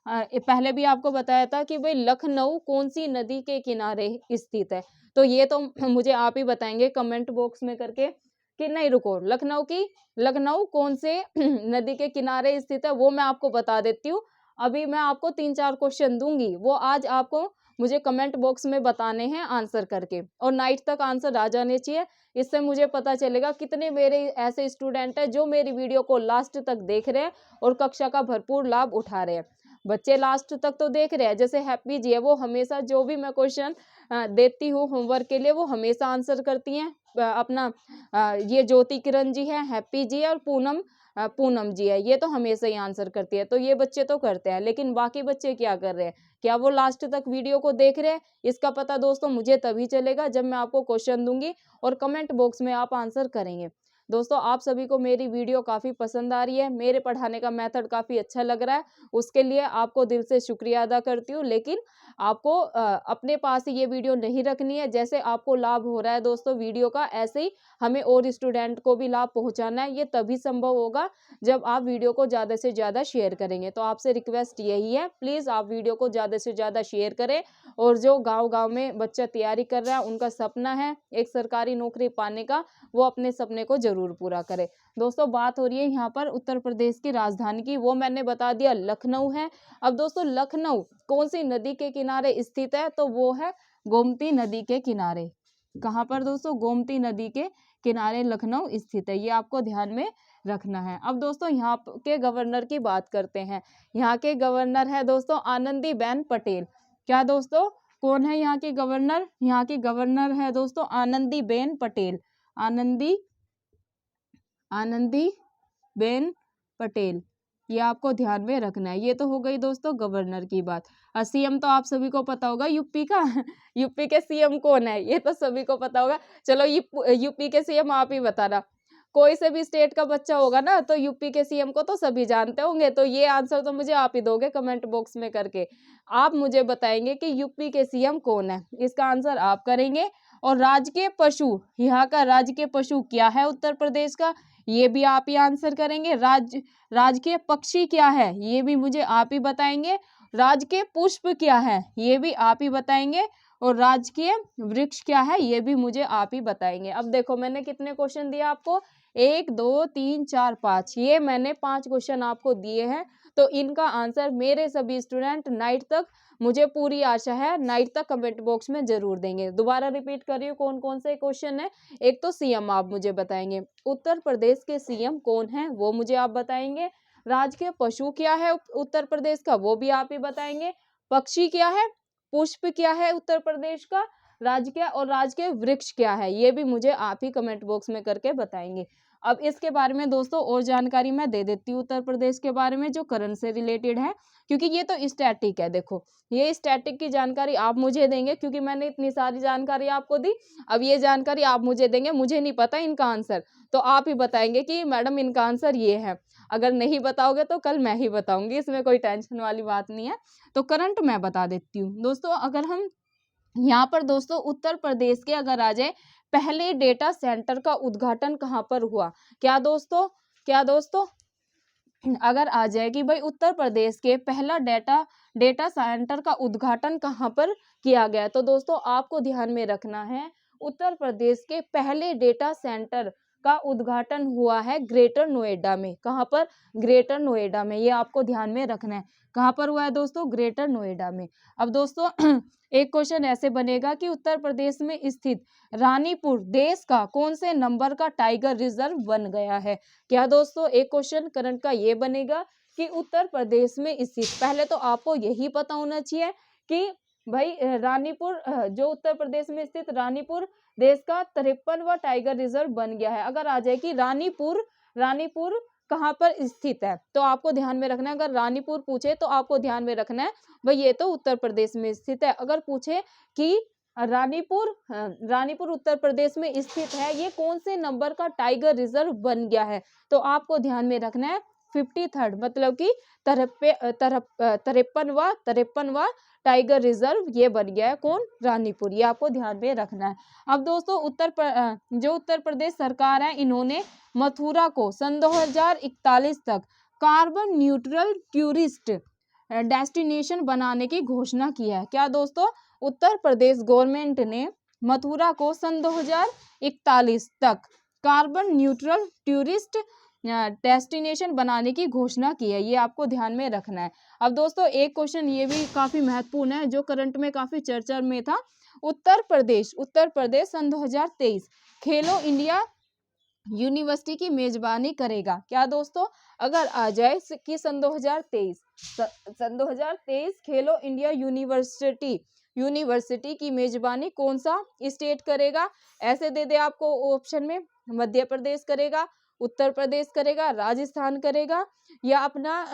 पहले भी आपको बताया था कि भाई लखनऊ कौन सी नदी के किनारे स्थित है, तो ये तो मुझे आप ही बताएंगे कमेंट बॉक्स में करके कि नहीं रुको, लखनऊ कौन से नदी के किनारे स्थित है वो मैं आपको बता देती हूँ। अभी मैं आपको 3-4 क्वेश्चन दूंगी, वो आज आपको मुझे कमेंट बॉक्स में बताने हैं आंसर करके, और नाइट तक आंसर आ जाने चाहिए। इससे मुझे पता चलेगा कितने मेरे ऐसे स्टूडेंट हैं जो मेरी वीडियो को लास्ट तक देख रहे हैं और कक्षा का भरपूर लाभ उठा रहे हैं। बच्चे लास्ट तक तो देख रहे हैं, जैसे हैप्पी जी है, वो हमेशा जो भी मैं क्वेश्चन देती हूँ होमवर्क के लिए वो हमेशा आंसर करती हैं। अपना ये ज्योति किरण जी है, हैप्पी जी है और पूनम जी है, ये तो हमेशा ही आंसर करती है। तो ये बच्चे तो करते हैं, लेकिन बाकी बच्चे क्या कर रहे हैं? क्या वो लास्ट तक वीडियो को देख रहे हैं? इसका पता दोस्तों मुझे तभी चलेगा जब मैं आपको क्वेश्चन दूंगी और कमेंट बॉक्स में आप आंसर करेंगे। दोस्तों आप सभी को मेरी वीडियो काफ़ी पसंद आ रही है, मेरे पढ़ाने का मेथड काफ़ी अच्छा लग रहा है, उसके लिए आपको दिल से शुक्रिया अदा करती हूँ। लेकिन आपको अपने पास ही ये वीडियो नहीं रखनी है। जैसे आपको लाभ हो रहा है दोस्तों वीडियो का, ऐसे ही हमें और स्टूडेंट को भी लाभ पहुंचाना है। ये तभी संभव होगा जब आप वीडियो को ज़्यादा से ज़्यादा शेयर करेंगे। तो आपसे रिक्वेस्ट यही है, प्लीज़ आप वीडियो को ज़्यादा से ज़्यादा शेयर करें। और जो गाँव-गाँव में बच्चा तैयारी कर रहा है, उनका सपना है एक सरकारी नौकरी पाने का, वो अपने सपने को ज़रूर पूरा करे। दोस्तों बात हो रही है यहाँ पर उत्तर प्रदेश की राजधानी की, वो मैंने बता दिया लखनऊ है। अब दोस्तों लखनऊ कौन सी नदी के किनारे स्थित है? तो वो है गोमती नदी के किनारे। कहाँ पर दोस्तों? गोमती नदी के किनारे लखनऊ स्थित है, ये आपको ध्यान में रखना है। अब दोस्तों यहाँ के गवर्नर की बात करते हैं। यहाँ के गवर्नर है दोस्तों आनंदीबेन पटेल। क्या दोस्तों? कौन है यहाँ की गवर्नर? यहाँ की गवर्नर है दोस्तों आनंदीबेन पटेल। आनंदीबेन पटेल, ये आपको ध्यान में रखना है। ये तो हो गई दोस्तों गवर्नर की बात। सीएम तो आप सभी को पता होगा यूपी का यूपी के सीएम कौन है ये तो सभी को पता होगा। चलो यूपी के सीएम आप ही बताना। कोई से भी स्टेट का बच्चा होगा ना तो यूपी के सीएम को तो सभी जानते होंगे, तो ये आंसर तो मुझे आप ही दोगे कमेंट बॉक्स में करके। आप मुझे बताएंगे कि यूपी के सीएम कौन है, इसका आंसर आप करेंगे। और राजकीय पशु, यहाँ का राजकीय पशु क्या है उत्तर प्रदेश का, ये भी आप ही आंसर करेंगे। राजकीय पक्षी क्या है, ये भी मुझे आप ही बताएंगे। राजकीय पुष्प क्या है, ये भी आप ही बताएंगे। और राजकीय वृक्ष क्या है, ये भी मुझे आप ही बताएंगे। अब देखो मैंने कितने क्वेश्चन दिए आपको, 1 2 3 4 5, ये मैंने 5 क्वेश्चन आपको दिए हैं। तो इनका आंसर मेरे सभी स्टूडेंट नाइट तक, मुझे पूरी आशा है नाइट तक कमेंट बॉक्स में जरूर देंगे। दोबारा रिपीट कर रही हूँ कौन कौन से क्वेश्चन है। एक तो सीएम आप मुझे बताएंगे, उत्तर प्रदेश के सीएम कौन है वो मुझे आप बताएंगे। राजकीय पशु क्या है उत्तर प्रदेश का, वो भी आप ही बताएंगे। पक्षी क्या है, पुष्प क्या है उत्तर प्रदेश का, राजकीय, और राजकीय वृक्ष क्या है, ये भी मुझे आप ही कमेंट बॉक्स में करके बताएंगे। अब इसके बारे में दोस्तों और जानकारी मैं दे देती हूँ उत्तर प्रदेश के बारे में जो करंट से रिलेटेड है, क्योंकि ये तो स्टैटिक है। देखो ये स्टैटिक की जानकारी आप मुझे देंगे, क्योंकि मैंने इतनी सारी जानकारी आपको दी। अब ये जानकारी आप मुझे देंगे, मुझे नहीं पता इनका आंसर, तो आप ही बताएंगे कि मैडम इनका आंसर ये है। अगर नहीं बताओगे तो कल मैं ही बताऊंगी, इसमें कोई टेंशन वाली बात नहीं है। तो करंट मैं बता देती हूँ दोस्तों। अगर हम यहाँ पर दोस्तों उत्तर प्रदेश के अगर आ जाए, पहले डेटा सेंटर का उद्घाटन कहाँ पर हुआ? क्या दोस्तों अगर आ जाए कि भाई उत्तर प्रदेश के पहला डेटा सेंटर का उद्घाटन कहाँ पर किया गया, तो दोस्तों आपको ध्यान में रखना है उत्तर प्रदेश के पहले डेटा सेंटर का उद्घाटन हुआ है ग्रेटर नोएडा में। कहाँ पर? ग्रेटर नोएडा में। ये आपको ध्यान में रखना है। कहाँ पर हुआ है दोस्तों? ग्रेटर नोएडा में। अब दोस्तों एक क्वेश्चन ऐसे बनेगा कि उत्तर प्रदेश में स्थित रानीपुर देश का कौन से नंबर का टाइगर रिजर्व बन गया है? क्या दोस्तों एक क्वेश्चन करंट का ये बनेगा कि उत्तर प्रदेश में स्थित, पहले तो आपको यही पता होना चाहिए कि भाई रानीपुर जो उत्तर प्रदेश में स्थित रानीपुर देश का 53वां टाइगर रिजर्व बन गया है। अगर आ जाए कि रानीपुर कहाँ पर स्थित है, तो आपको ध्यान में रखना है। अगर रानीपुर पूछे तो आपको ध्यान में रखना है भाई ये तो उत्तर प्रदेश में स्थित है। अगर पूछे कि रानीपुर उत्तर प्रदेश में स्थित है, ये कौन से नंबर का टाइगर रिजर्व बन गया है, तो आपको ध्यान में रखना है 53rd, मतलब कि 53वां टाइगर रिजर्व ये बन गया है। कौन? रानीपुर। ये आपको ध्यान में रखना है। अब दोस्तों जो उत्तर प्रदेश सरकार है, इन्होंने मथुरा को सन 2041 तक कार्बन न्यूट्रल टूरिस्ट डेस्टिनेशन बनाने की घोषणा की है। क्या दोस्तों? उत्तर प्रदेश गवर्नमेंट ने मथुरा को सन 2041 तक कार्बन न्यूट्रल टूरिस्ट डेस्टिनेशन बनाने की घोषणा की है। ये आपको ध्यान में रखना है। अब दोस्तों एक क्वेश्चन ये भी काफी महत्वपूर्ण है, जो करंट में काफी चर्चा में था। उत्तर प्रदेश सन 2023 खेलो इंडिया यूनिवर्सिटी की मेजबानी करेगा। क्या दोस्तों? अगर आ जाए कि सन 2023 खेलो इंडिया यूनिवर्सिटी की मेजबानी कौन सा स्टेट करेगा? ऐसे दे दे आपको ऑप्शन में, मध्य प्रदेश करेगा, उत्तर प्रदेश करेगा, राजस्थान करेगा, या अपना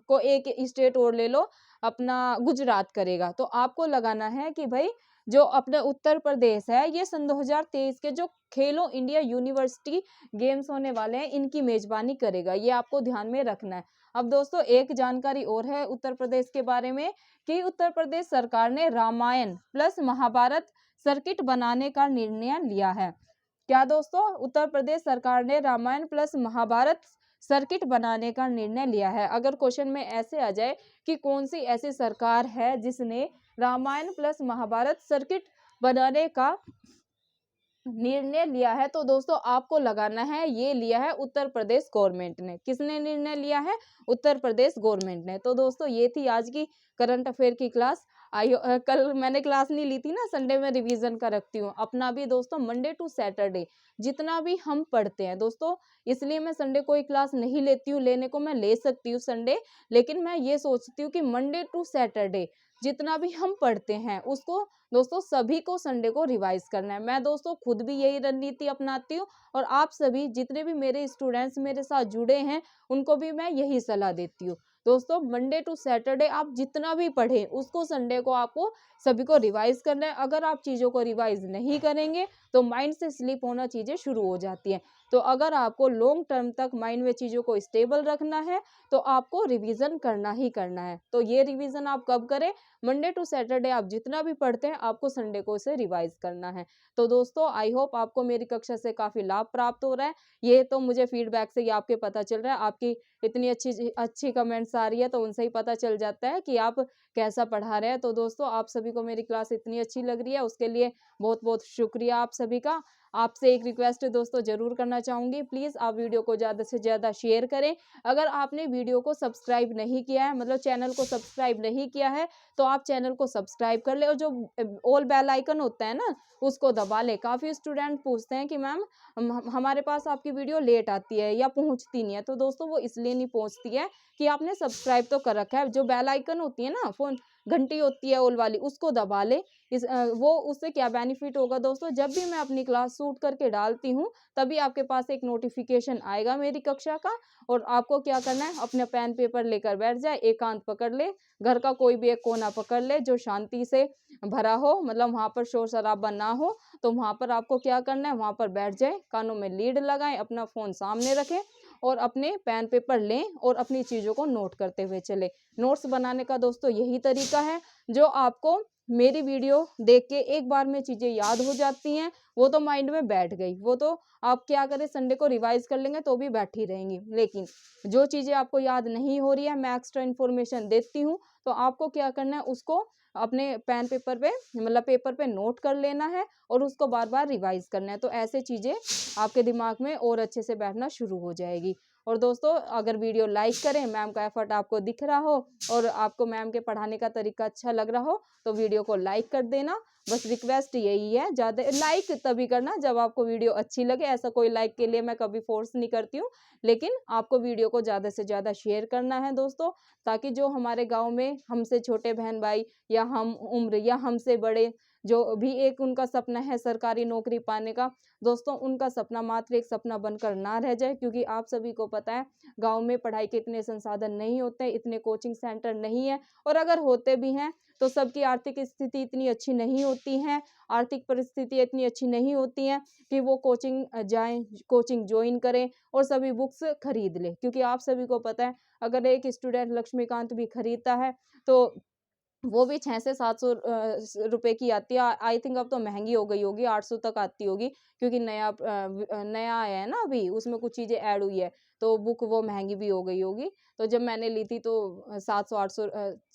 को एक स्टेट और ले लो, अपना गुजरात करेगा। तो आपको लगाना है कि भाई जो अपना उत्तर प्रदेश है, ये सन 2023 के जो खेलो इंडिया यूनिवर्सिटी गेम्स होने वाले हैं, इनकी मेजबानी करेगा। ये आपको ध्यान में रखना है। अब दोस्तों एक जानकारी और है उत्तर प्रदेश के बारे में कि उत्तर प्रदेश सरकार ने रामायण प्लस महाभारत सर्किट बनाने का निर्णय लिया है। क्या दोस्तों? उत्तर प्रदेश सरकार ने रामायण प्लस महाभारत सर्किट बनाने का निर्णय लिया है। अगर क्वेश्चन में ऐसे आ जाए कि कौन सी ऐसी सरकार है जिसने रामायण प्लस महाभारत सर्किट बनाने का निर्णय लिया है, तो दोस्तों आपको लगाना है ये लिया है उत्तर प्रदेश गवर्नमेंट ने। किसने निर्णय लिया है? उत्तर प्रदेश गवर्नमेंट ने। तो दोस्तों ये थी आज की करंट अफेयर की क्लास। कल मैंने क्लास नहीं ली थी ना, संडे में रिवीजन का रखती हूँ अपना भी दोस्तों। मंडे टू सैटरडे जितना भी हम पढ़ते हैं दोस्तों, इसलिए मैं संडे कोई क्लास नहीं लेती हूँ। लेने को मैं ले सकती हूँ संडे, लेकिन मैं ये सोचती हूँ कि मंडे टू सैटरडे जितना भी हम पढ़ते हैं उसको दोस्तों सभी को संडे को रिवाइज करना है। मैं दोस्तों खुद भी यही रणनीति अपनाती हूँ, और आप सभी जितने भी मेरे स्टूडेंट्स मेरे साथ जुड़े हैं उनको भी मैं यही सलाह देती हूँ। दोस्तों मंडे टू सैटरडे आप जितना भी पढ़ें उसको संडे को आपको सभी को रिवाइज करना है। अगर आप चीज़ों को रिवाइज नहीं करेंगे तो माइंड से स्लिप होना चीज़ें शुरू हो जाती हैं। तो अगर आपको लॉन्ग टर्म तक माइंड में चीज़ों को स्टेबल रखना है तो आपको रिवीजन करना ही करना है। तो ये रिवीजन आप कब करें? मंडे टू सैटरडे आप जितना भी पढ़ते हैं आपको संडे को इसे रिवाइज करना है। तो दोस्तों आई होप आपको मेरी कक्षा से काफ़ी लाभ प्राप्त हो रहा है। ये तो मुझे फीडबैक से ही आपके पता चल रहा है। आपकी इतनी अच्छी कमेंट्स आ रही है तो उनसे ही पता चल जाता है कि आप कैसा पढ़ा रहे हैं। तो दोस्तों आप सभी को मेरी क्लास इतनी अच्छी लग रही है उसके लिए बहुत बहुत शुक्रिया आप सभी का। आपसे एक रिक्वेस्ट दोस्तों जरूर करना चाहूँगी, प्लीज़ आप वीडियो को ज़्यादा से ज़्यादा शेयर करें। अगर आपने वीडियो को सब्सक्राइब नहीं किया है, मतलब चैनल को सब्सक्राइब नहीं किया है, तो आप चैनल को सब्सक्राइब कर ले और जो ऑल बेल आइकन होता है ना उसको दबा ले। काफ़ी स्टूडेंट पूछते हैं कि मैम हमारे पास आपकी वीडियो लेट आती है या पहुंचती नहीं है। तो दोस्तों वो इसलिए नहीं पहुंचती है कि आपने सब्सक्राइब तो कर रखा है। जो बेल आइकन होती है ना, फोन घंटी होती है ऑल वाली, उसको दबा ले। वो उससे क्या बेनिफिट होगा दोस्तों, जब भी मैं अपनी क्लास शूट करके डालती हूँ तभी आपके पास एक नोटिफिकेशन आएगा मेरी कक्षा का। और आपको क्या करना है, अपने पेन पेपर लेकर बैठ जाए, एकांत पकड़ ले, घर का कोई भी एक कोना पकड़ ले जो शांति से भरा हो, मतलब वहाँ पर शोर शराबा ना हो। तो वहाँ पर आपको क्या करना है, वहाँ पर बैठ जाए, कानों में लीड लगाएं, अपना फ़ोन सामने रखें और अपने पेन पेपर लें और अपनी चीज़ों को नोट करते हुए चले। नोट्स बनाने का दोस्तों यही तरीका है जो आपको मेरी वीडियो देख के एक बार में चीज़ें याद हो जाती हैं, वो तो माइंड में बैठ गई, वो तो आप क्या करें संडे को रिवाइज़ कर लेंगे तो भी बैठी रहेंगी। लेकिन जो चीज़ें आपको याद नहीं हो रही है, मैं एक्स्ट्रा इन्फॉर्मेशन देती हूँ, तो आपको क्या करना है उसको अपने पेन पेपर पे मतलब पेपर पे नोट कर लेना है और उसको बार-बार रिवाइज़ करना है। तो ऐसे चीज़ें आपके दिमाग में और अच्छे से बैठना शुरू हो जाएगी। और दोस्तों अगर वीडियो लाइक करें, मैम का एफर्ट आपको दिख रहा हो और आपको मैम के पढ़ाने का तरीका अच्छा लग रहा हो, तो वीडियो को लाइक कर देना। बस रिक्वेस्ट यही है, ज़्यादा लाइक तभी करना जब आपको वीडियो अच्छी लगे। ऐसा कोई लाइक के लिए मैं कभी फोर्स नहीं करती हूँ, लेकिन आपको वीडियो को ज़्यादा से ज़्यादा शेयर करना है दोस्तों, ताकि जो हमारे गाँव में हमसे छोटे बहन भाई या हम उम्र या हमसे बड़े जो भी एक उनका सपना है सरकारी नौकरी पाने का, दोस्तों उनका सपना मात्र एक सपना बनकर ना रह जाए। क्योंकि आप सभी को पता है गाँव में पढ़ाई के इतने संसाधन नहीं होते, इतने कोचिंग सेंटर नहीं है, और अगर होते भी हैं तो सबकी आर्थिक स्थिति इतनी अच्छी नहीं होती है, आर्थिक परिस्थिति इतनी अच्छी नहीं होती है कि वो कोचिंग जाएँ, कोचिंग जॉइन करें और सभी बुक्स खरीद लें। क्योंकि आप सभी को पता है अगर एक स्टूडेंट लक्ष्मीकांत भी खरीदता है तो वो भी 6 से 700 रुपए की आती है। आई थिंक अब तो महँगी हो गई होगी, 800 तक आती होगी, क्योंकि नया आया है ना अभी, उसमें कुछ चीज़ें ऐड हुई है, तो बुक वो महँगी भी हो गई होगी। तो जब मैंने ली थी तो 700-800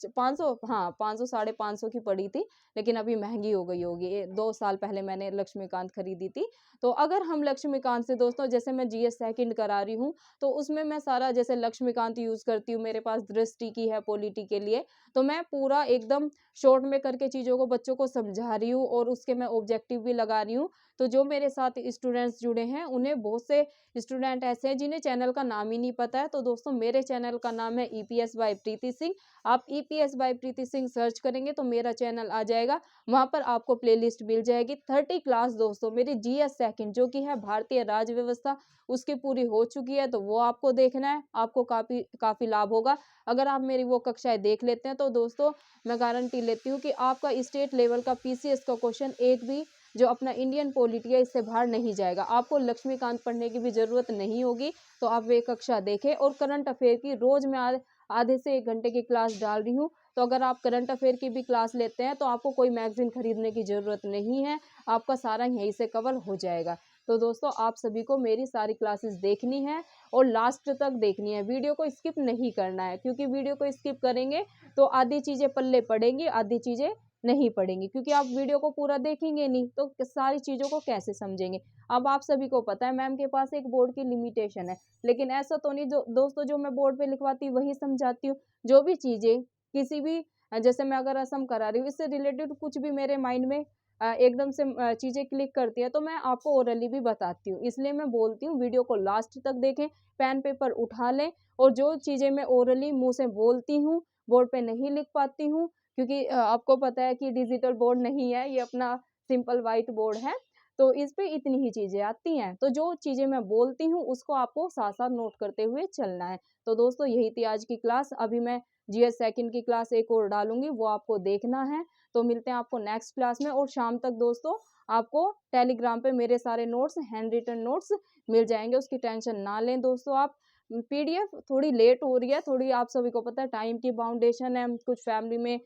500, हाँ, 500 साढ़े 500 की पड़ी थी, लेकिन अभी महँगी हो गई होगी। 2 साल पहले मैंने लक्ष्मीकांत खरीदी थी। तो अगर हम लक्ष्मीकांत से दोस्तों जैसे मैं जीएस सेकंड करा रही हूँ, तो उसमें मैं सारा जैसे लक्ष्मीकांत यूज़ करती हूँ, मेरे पास दृष्टि की है, पॉलिटी के लिए, तो मैं पूरा एकदम शॉर्ट में करके चीज़ों को बच्चों को समझा रही हूँ और उसके मैं ऑब्जेक्टिव भी लगा रही हूँ। तो जो मेरे साथ स्टूडेंट्स जुड़े हैं, उन्हें बहुत से स्टूडेंट ऐसे हैं जिन्हें चैनल का नाम ही नहीं पता है। तो दोस्तों मेरे चैनल का नाम है ईपीएस बाय प्रीति सिंह। आप ईपीएस बाय प्रीति सिंह सर्च करेंगे तो मेरा चैनल आ जाएगा, वहाँ पर आपको प्लेलिस्ट मिल जाएगी। 30 क्लास दोस्तों मेरी जीएस सेकंड जो कि है भारतीय राज्य व्यवस्था, उसकी पूरी हो चुकी है, तो वो आपको देखना है, आपको काफ़ी लाभ होगा। अगर आप मेरी वो कक्षाएँ देख लेते हैं तो दोस्तों मैं गारंटी लेती हूँ कि आपका स्टेट लेवल का पीसीएस का क्वेश्चन एक भी जो अपना इंडियन पॉलिटी है इससे बाहर नहीं जाएगा। आपको लक्ष्मीकांत पढ़ने की भी ज़रूरत नहीं होगी, तो आप वे कक्षा देखें। और करंट अफेयर की रोज़ मैं आधे से 1 घंटे की क्लास डाल रही हूँ, तो अगर आप करंट अफेयर की भी क्लास लेते हैं तो आपको कोई मैगज़ीन खरीदने की ज़रूरत नहीं है, आपका सारा यहीं से कवर हो जाएगा। तो दोस्तों आप सभी को मेरी सारी क्लासेस देखनी है और लास्ट तक देखनी है, वीडियो को स्किप नहीं करना है, क्योंकि वीडियो को स्किप करेंगे तो आधी चीज़ें पल्ले पड़ेंगी, आधी चीज़ें नहीं पड़ेंगी, क्योंकि आप वीडियो को पूरा देखेंगे नहीं तो सारी चीज़ों को कैसे समझेंगे। अब आप सभी को पता है मैम के पास एक बोर्ड की लिमिटेशन है, लेकिन ऐसा तो नहीं जो दोस्तों जो मैं बोर्ड पे लिखवाती हूँ वही समझाती हूँ। जो भी चीज़ें किसी भी जैसे मैं अगर असम करा रही हूँ, इससे रिलेटेड कुछ भी मेरे माइंड में एकदम से चीज़ें क्लिक करती है तो मैं आपको ओरली भी बताती हूँ। इसलिए मैं बोलती हूँ वीडियो को लास्ट तक देखें, पेन पेपर उठा लें, और जो चीज़ें मैं ओरली मुँह से बोलती हूँ, बोर्ड पे नहीं लिख पाती हूँ, क्योंकि आपको पता है कि डिजिटल बोर्ड नहीं है, ये अपना सिंपल व्हाइट बोर्ड है, तो इस पे इतनी ही चीज़ें आती हैं। तो जो चीज़ें मैं बोलती हूँ उसको आपको साथ-साथ नोट करते हुए चलना है। तो दोस्तों यही थी आज की क्लास। अभी मैं जीएस सेकंड की क्लास एक और डालूँगी, वो आपको देखना है। तो मिलते हैं आपको नेक्स्ट क्लास में, और शाम तक दोस्तों आपको टेलीग्राम पे मेरे सारे नोट्स, हैंड रिटन नोट्स मिल जाएँगे, उसकी टेंशन ना लें दोस्तों आप। पीडीएफ थोड़ी लेट हो रही है, थोड़ी आप सभी को पता है टाइम की बाउंडेशन है, कुछ फैमिली में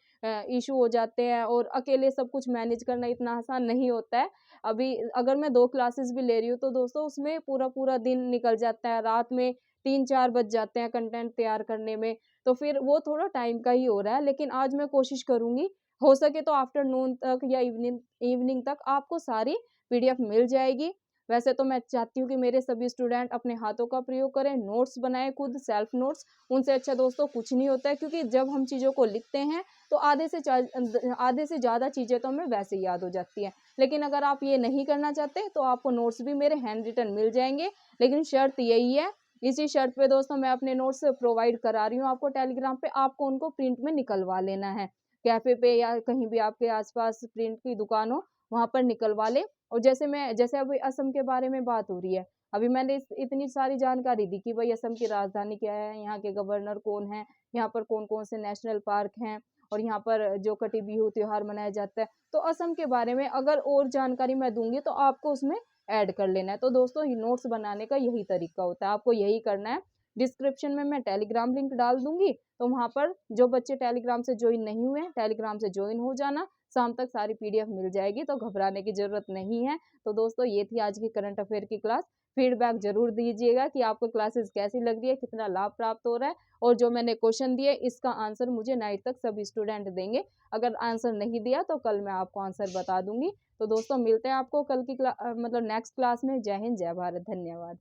इश्यू हो जाते हैं और अकेले सब कुछ मैनेज करना इतना आसान नहीं होता है। अभी अगर मैं 2 क्लासेस भी ले रही हूँ तो दोस्तों उसमें पूरा-पूरा दिन निकल जाता है, रात में 3-4 बज जाते हैं कंटेंट तैयार करने में, तो फिर वो थोड़ा टाइम का ही हो रहा है। लेकिन आज मैं कोशिश करूँगी, हो सके तो आफ्टरनून तक या इवनिंग इवनिंग तक आपको सारी पीडीएफ मिल जाएगी। वैसे तो मैं चाहती हूँ कि मेरे सभी स्टूडेंट अपने हाथों का प्रयोग करें, नोट्स बनाएँ खुद, सेल्फ नोट्स। उनसे अच्छा दोस्तों कुछ नहीं होता है, क्योंकि जब हम चीज़ों को लिखते हैं तो आधे से ज़्यादा चीज़ें तो हमें वैसे ही याद हो जाती हैं। लेकिन अगर आप ये नहीं करना चाहते तो आपको नोट्स भी मेरे हैंड रिटन मिल जाएँगे। लेकिन शर्त यही है, इसी शर्त पे दोस्तों मैं अपने नोट्स प्रोवाइड करा रही हूँ आपको टेलीग्राम पे, आपको उनको प्रिंट में निकलवा लेना है। कैफ़े पे या कहीं भी आपके आस-पास प्रिंट की दुकान हो, वहाँ पर निकलवा लें। और जैसे अभी असम के बारे में बात हो रही है, अभी मैंने इस इतनी सारी जानकारी दी कि भई असम की राजधानी क्या है, यहाँ के गवर्नर कौन हैं, यहाँ पर कौन-कौन से नेशनल पार्क हैं और यहाँ पर जो कटी बिहू त्योहार मनाया जाता है। तो असम के बारे में अगर और जानकारी मैं दूँगी तो आपको उसमें ऐड कर लेना है। तो दोस्तों ये नोट्स बनाने का यही तरीका होता है, आपको यही करना है। डिस्क्रिप्शन में मैं टेलीग्राम लिंक डाल दूँगी, तो वहाँ पर जो बच्चे टेलीग्राम से जॉइन नहीं हुए हैं, टेलीग्राम से जॉइन हो जाना। शाम तक सारी PDF मिल जाएगी, तो घबराने की ज़रूरत नहीं है। तो दोस्तों ये थी आज की करंट अफेयर की क्लास। फीडबैक ज़रूर दीजिएगा कि आपको क्लासेस कैसी लग रही है, कितना लाभ प्राप्त हो रहा है, और जो मैंने क्वेश्चन दिए इसका आंसर मुझे नाइट तक सभी स्टूडेंट देंगे। अगर आंसर नहीं दिया तो कल मैं आपको आंसर बता दूंगी। तो दोस्तों मिलते हैं आपको कल की मतलब नेक्स्ट क्लास में। जय हिंद, जय भारत, धन्यवाद।